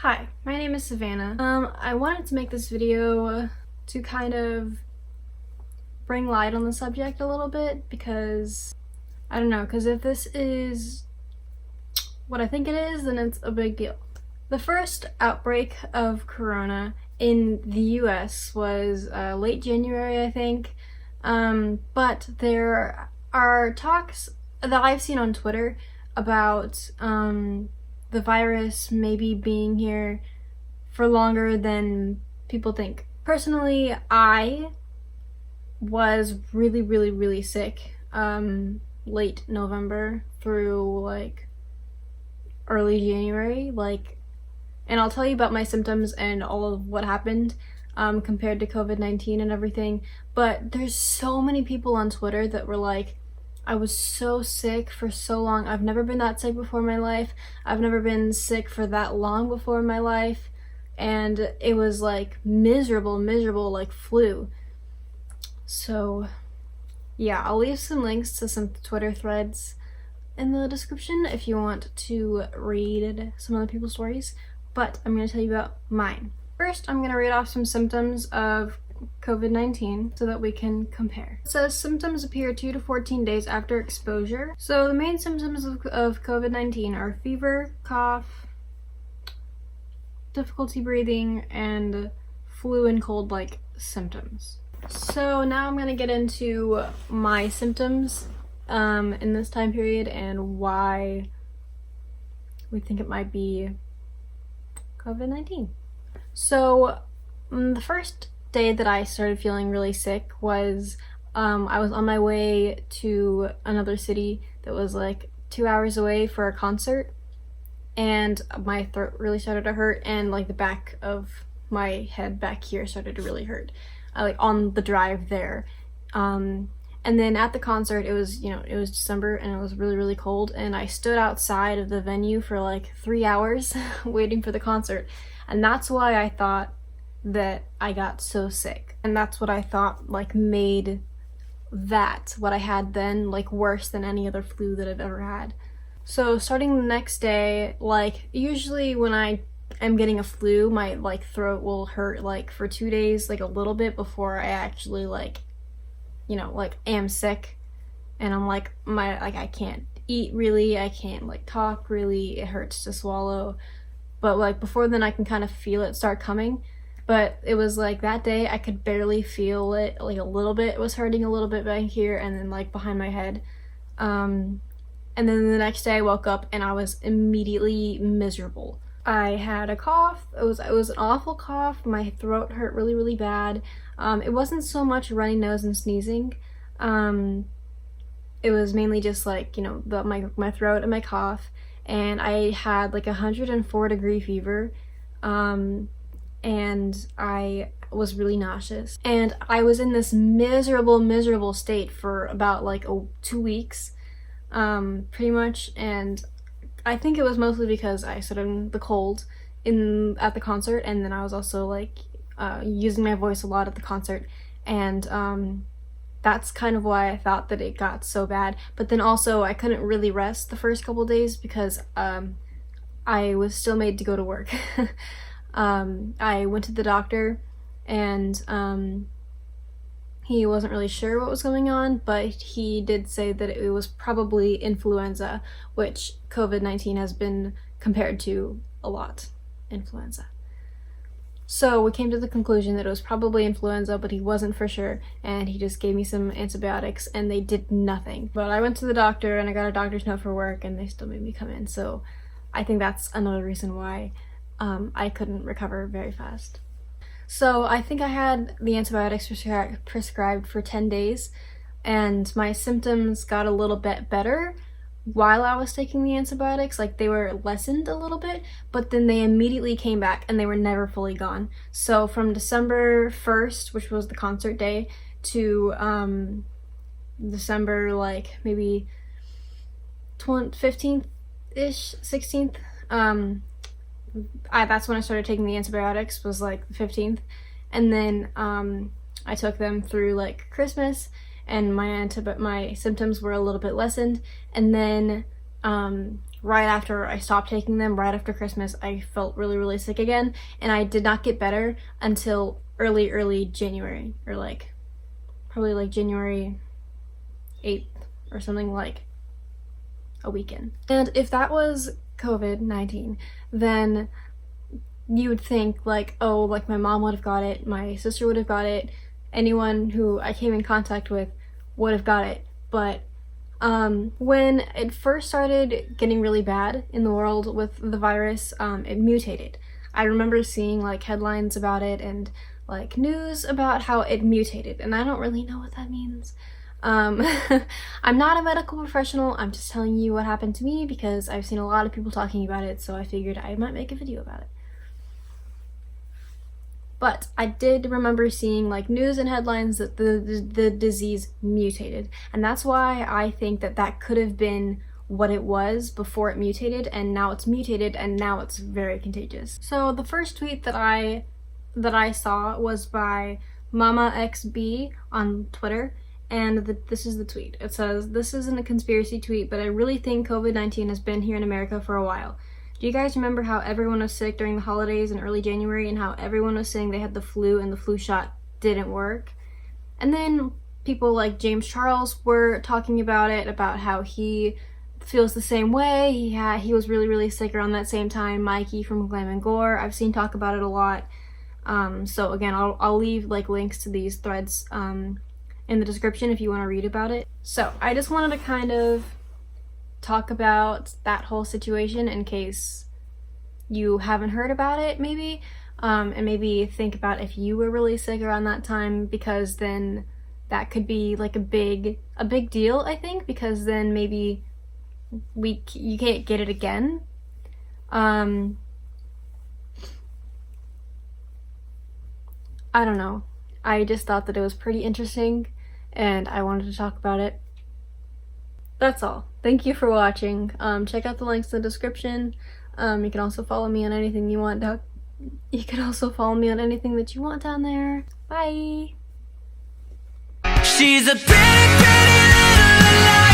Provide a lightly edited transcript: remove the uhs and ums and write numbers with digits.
Hi, my name is Savannah. I wanted to make this video to kind of bring light on the subject a little bit because, I don't know, because if this is what I think it is, then it's a big deal. The first outbreak of corona in the US was late January, I think, but there are talks that I've seen on Twitter about the virus maybe being here for longer than people think. Personally, I was really sick late November through like early January, and I'll tell you about my symptoms and all of what happened compared to COVID-19 and everything. But there's so many people on Twitter that were like, I was so sick for so long. I've never been that sick before in my life. I've never been sick for that long before in my life. And it was like miserable, like flu. So yeah, I'll leave some links to some Twitter threads in the description if you want to read some other people's stories. But I'm going to tell you about mine. First, I'm going to read off some symptoms of COVID-19 so that we can compare. It says symptoms appear 2 to 14 days after exposure. So the main symptoms of COVID-19 are fever, cough, difficulty breathing, and flu and cold-like symptoms. So now I'm going to get into my symptoms in this time period and why we think it might be COVID-19. So the first day that I started feeling really sick was I was on my way to another city that was like 2 hours away for a concert, and my throat really started to hurt, and like the back of my head back here started to really hurt, like on the drive there. And then at the concert, it was December and it was really cold, and I stood outside of the venue for like 3 hours waiting for the concert, and that's why I thought that I got so sick. And that's what I thought like made that, what I had then, like worse than any other flu that I've ever had. So starting the next day, like usually when I am getting a flu, my like throat will hurt like for 2 days, like a little bit before I actually am sick, and I'm like I can't eat really, I can't like talk really, it hurts to swallow. But like before then I can kind of feel it start coming. But it was like that day I could barely feel it, like a little bit. It was hurting a little bit back here and then like behind my head. And then the next day I woke up and I was immediately miserable. I had a cough. It was an awful cough. My throat hurt really bad. It wasn't so much runny nose and sneezing. It was mainly just like, my throat and my cough. And I had like 104-degree fever. And I was really nauseous. And I was in this miserable state for about like 2 weeks, pretty much. And I think it was mostly because I stood in the cold at the concert, and then I was also like using my voice a lot at the concert, and that's kind of why I thought that it got so bad. But then also I couldn't really rest the first couple days because I was still made to go to work. I went to the doctor, and he wasn't really sure what was going on, but he did say that it was probably influenza, which COVID-19 has been compared to a lot, influenza. So we came to the conclusion that it was probably influenza, but he wasn't for sure, and he just gave me some antibiotics and they did nothing. But I went to the doctor and I got a doctor's note for work and they still made me come in, so I think that's another reason why I couldn't recover very fast. So I think I had the antibiotics prescribed for 10 days, and my symptoms got a little bit better while I was taking the antibiotics. Like they were lessened a little bit, but then they immediately came back and they were never fully gone. So from December 1st, which was the concert day, to December like maybe 15th-ish, 16th, that's when I started taking the antibiotics, was like the 15th, and then I took them through like Christmas, and my symptoms were a little bit lessened, and then right after I stopped taking them, right after Christmas, I felt really, really sick again, and I did not get better until early January, or like probably like January 8th or something, like a weekend. And if that was COVID-19, then you would think like, oh, like my mom would have got it, my sister would have got it, anyone who I came in contact with would have got it. But when it first started getting really bad in the world with the virus, it mutated. I remember seeing like headlines about it and like news about how it mutated, and I don't really know what that means. I'm not a medical professional, I'm just telling you what happened to me because I've seen a lot of people talking about it, so I figured I might make a video about it. But I did remember seeing like news and headlines that the disease mutated, and that's why I think that that could have been what it was before it mutated, and now it's mutated, and now it's very contagious. So the first tweet that I saw was by Mama XB on Twitter, and this is the tweet. It says, "This isn't a conspiracy tweet, but I really think COVID-19 has been here in America for a while. Do you guys remember how everyone was sick during the holidays in early January and how everyone was saying they had the flu and the flu shot didn't work? And then people like James Charles were talking about it, about how he feels the same way. He was really, really sick around that same time. Mikey from Glam and Gore, I've seen talk about it a lot. So again, I'll leave like links to these threads in the description if you want to read about it. So I just wanted to kind of talk about that whole situation in case you haven't heard about it, maybe, and maybe think about if you were really sick around that time, because then that could be like a big deal, I think, because then maybe you can't get it again. I don't know. I just thought that it was pretty interesting and I wanted to talk about it. That's all. Thank you for watching. Check out the links in the description. You can also follow me on anything you want down. You can also follow me on anything that you want down there. Bye. She's a pretty, pretty little liar.